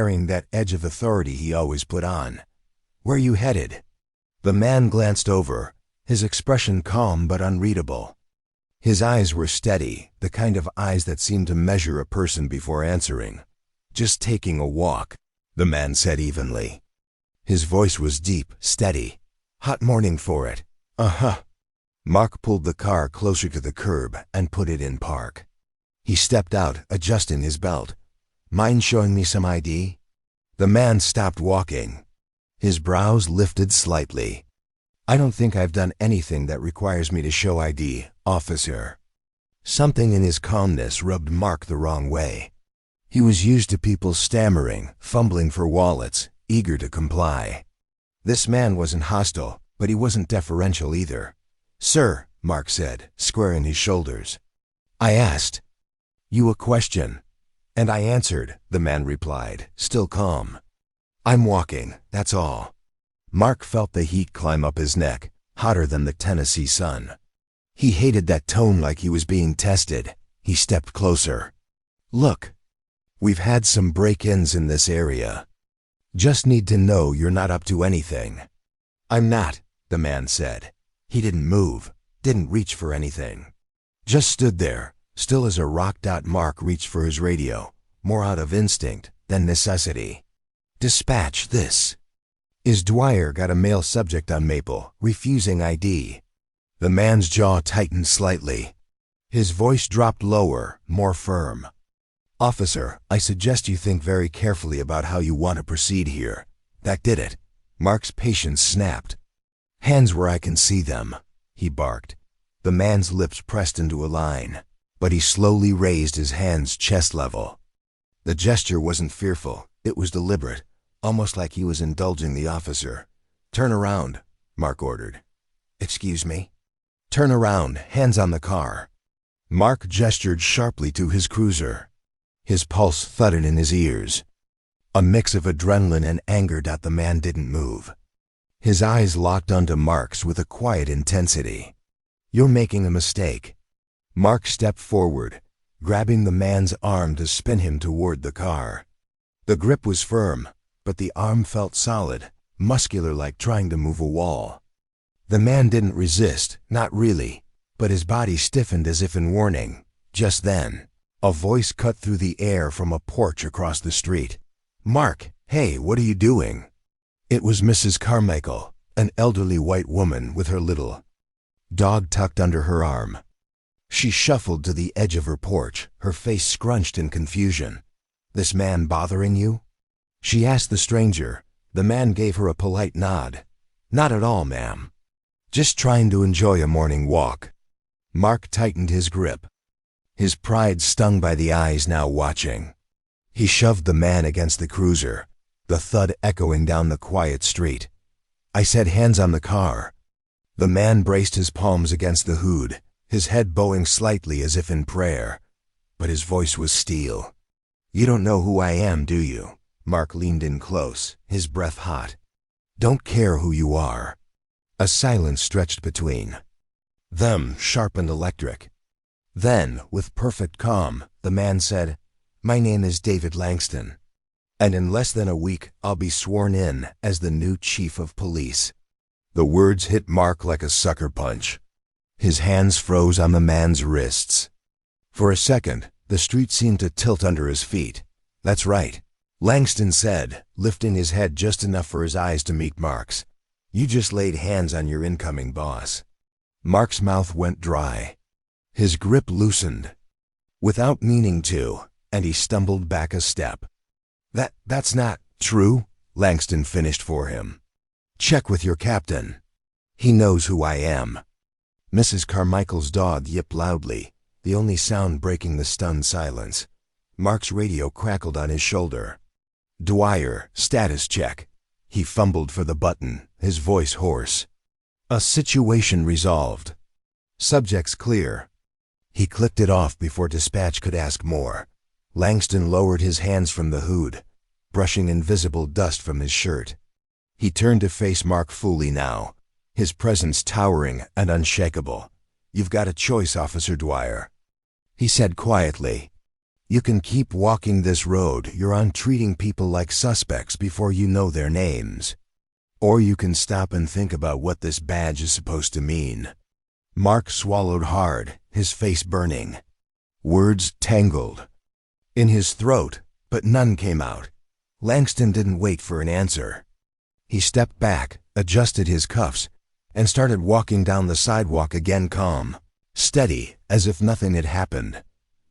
wearing that edge of authority he always put on. "Where you headed?" The man glanced over, his expression calm but unreadable. His eyes were steady, the kind of eyes that seemed to measure a person before answering. "Just taking a walk," the man said evenly. His voice was deep, steady. "Hot morning for it." "Uh-huh." Mark pulled the car closer to the curb and put it in park. He stepped out, adjusting his belt. "Mind showing me some ID?" The man stopped walking. His brows lifted slightly. "I don't think I've done anything that requires me to show ID, officer." Something in his calmness rubbed Mark the wrong way. He was used to people stammering, fumbling for wallets, eager to comply. This man wasn't hostile, but he wasn't deferential either. "Sir," Mark said, squaring his shoulders. "I asked you a question, and I answered," the man replied, still calm. "I'm walking, that's all." Mark felt the heat climb up his neck, hotter than the Tennessee sun. He hated that tone, like he was being tested. He stepped closer. "Look, we've had some break-ins in this area. Just need to know you're not up to anything." "I'm not," the man said. He didn't move, didn't reach for anything. Just stood there, still as a rock. Mark reached for his radio, more out of instinct than necessity. "Dispatch this. Is Dwyer got a male subject on Maple, refusing ID?" The man's jaw tightened slightly. His voice dropped lower, more firm. "Officer, I suggest you think very carefully about how you want to proceed here." That did it. Mark's patience snapped. "Hands where I can see them," he barked. The man's lips pressed into a line, but he slowly raised his hands chest level. The gesture wasn't fearful, it was deliberate, almost like he was indulging the officer. "Turn around," Mark ordered. "Excuse me?" "Turn around, hands on the car." Mark gestured sharply to his cruiser. His pulse thudded in his ears. A mix of adrenaline and anger. The man didn't move. His eyes locked onto Mark's with a quiet intensity. "You're making a mistake." Mark stepped forward, grabbing the man's arm to spin him toward the car. The grip was firm, but the arm felt solid, muscular, like trying to move a wall. The man didn't resist, not really, but his body stiffened as if in warning. Just then, a voice cut through the air from a porch across the street. "Mark, hey, what are you doing?" It was Mrs. Carmichael, an elderly white woman with her little dog tucked under her arm. She shuffled to the edge of her porch, her face scrunched in confusion. "This man bothering you?" she asked the stranger. The man gave her a polite nod. "Not at all, ma'am. Just trying to enjoy a morning walk." Mark tightened his grip. His pride stung by the eyes now watching. He shoved the man against the cruiser, the thud echoing down the quiet street. "I said hands on the car." The man braced his palms against the hood, his head bowing slightly as if in prayer, but his voice was steel. "You don't know who I am, do you?" Mark leaned in close, his breath hot. "Don't care who you are." A silence stretched between them, sharp and electric. Then, with perfect calm, the man said, "My name is David Langston, and in less than a week I'll be sworn in as the new chief of police." The words hit Mark like a sucker punch. His hands froze on the man's wrists. For a second, the street seemed to tilt under his feet. "That's right," Langston said, lifting his head just enough for his eyes to meet Mark's. "You just laid hands on your incoming boss." Mark's mouth went dry. His grip loosened, without meaning to, and he stumbled back a step. That's not true," Langston finished for him. "Check with your captain. He knows who I am." Mrs. Carmichael's dog yipped loudly, the only sound breaking the stunned silence. Mark's radio crackled on his shoulder. "Dwyer, status check." He fumbled for the button, his voice hoarse. "A situation resolved. Subject's clear." He clicked it off before dispatch could ask more. Langston lowered his hands from the hood, brushing invisible dust from his shirt. He turned to face Mark fully now, his presence towering and unshakable. "You've got a choice, Officer Dwyer," he said quietly. You can keep walking this road you're on, treating people like suspects before you know their names. Or you can stop and think about what this badge is supposed to mean. Mark swallowed hard, his face burning. Words tangled in his throat, but none came out. Langston didn't wait for an answer. He stepped back, adjusted his cuffs, and started walking down the sidewalk again, calm, steady, as if nothing had happened.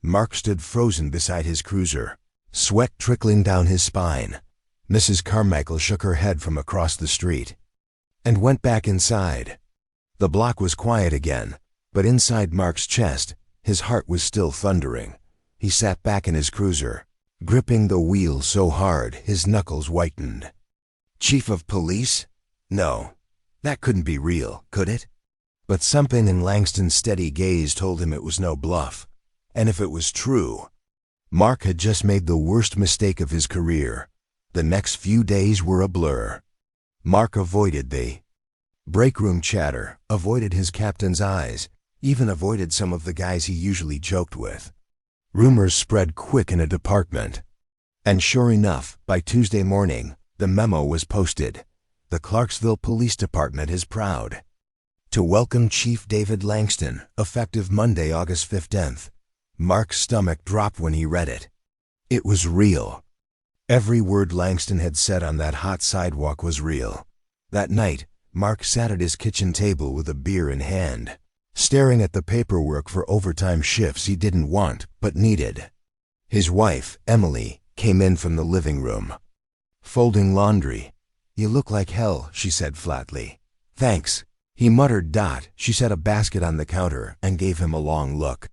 Mark stood frozen beside his cruiser, sweat trickling down his spine. Mrs. Carmichael shook her head from across the street and went back inside. The block was quiet again, but inside Mark's chest, his heart was still thundering. He sat back in his cruiser, gripping the wheel so hard his knuckles whitened. Chief of police? No, that couldn't be real, could it? But something in Langston's steady gaze told him it was no bluff. And if it was true, Mark had just made the worst mistake of his career. The next few days were a blur. Mark avoided the breakroom chatter, avoided his captain's eyes, even avoided some of the guys he usually joked with. Rumors spread quick in a department. And sure enough, by Tuesday morning, the memo was posted. The Clarksville Police Department is proud to welcome Chief David Langston, effective Monday, August 15th. Mark's stomach dropped when he read it. It was real. Every word Langston had said on that hot sidewalk was real. That night, Mark sat at his kitchen table with a beer in hand, staring at the paperwork for overtime shifts he didn't want but needed. His wife, Emily, came in from the living room. Folding laundry. "You look like hell," she said flatly. "Thanks," he muttered. She set a basket on the counter and gave him a long look.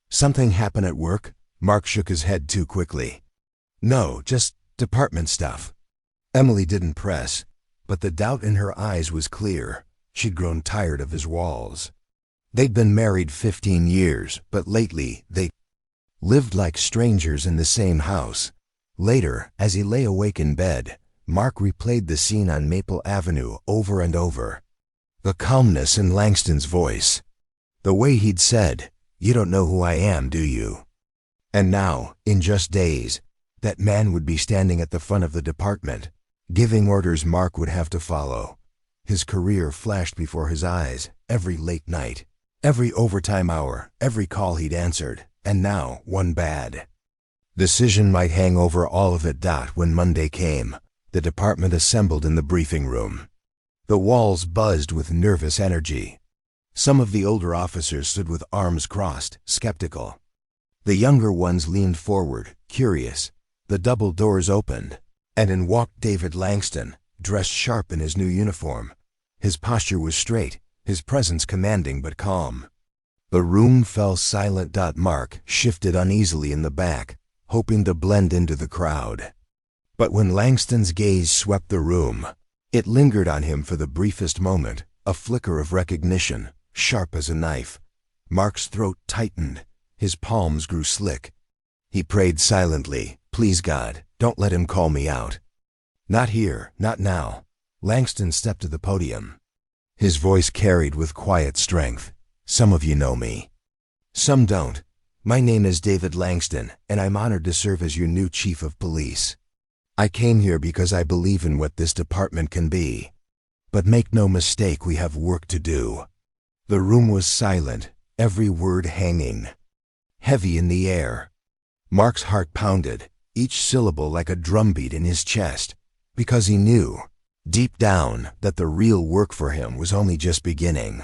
"Something happened at work?" Mark shook his head too quickly. "No, just department stuff." Emily didn't press, but the doubt in her eyes was clear. She'd grown tired of his walls. They'd been married 15 years, but lately they lived like strangers in the same house. Later, as he lay awake in bed, Mark replayed the scene on Maple Avenue over and over. The calmness in Langston's voice. The way he'd said, "You don't know who I am, do you?" And now, in just days, that man would be standing at the front of the department, giving orders Mark would have to follow. His career flashed before his eyes, every late night, every overtime hour, every call he'd answered, and now one bad decision might hang over all of it. When Monday came, the department assembled in the briefing room. The walls buzzed with nervous energy. Some of the older officers stood with arms crossed, skeptical. The younger ones leaned forward, curious. The double doors opened, and in walked David Langston, dressed sharp in his new uniform. His posture was straight, his presence commanding but calm. The room fell silent. Mark shifted uneasily in the back, hoping to blend into the crowd. But when Langston's gaze swept the room, it lingered on him for the briefest moment, a flicker of recognition, sharp as a knife. Mark's throat tightened, his palms grew slick. He prayed silently, "Please God, don't let him call me out." "Not here, not now." Langston stepped to the podium. His voice carried with quiet strength. "Some of you know me. Some don't. My name is David Langston, and I'm honored to serve as your new chief of police. I came here because I believe in what this department can be. But make no mistake, we have work to do." The room was silent, every word hanging heavy in the air. Mark's heart pounded, each syllable like a drumbeat in his chest, because he knew, deep down, that the real work for him was only just beginning.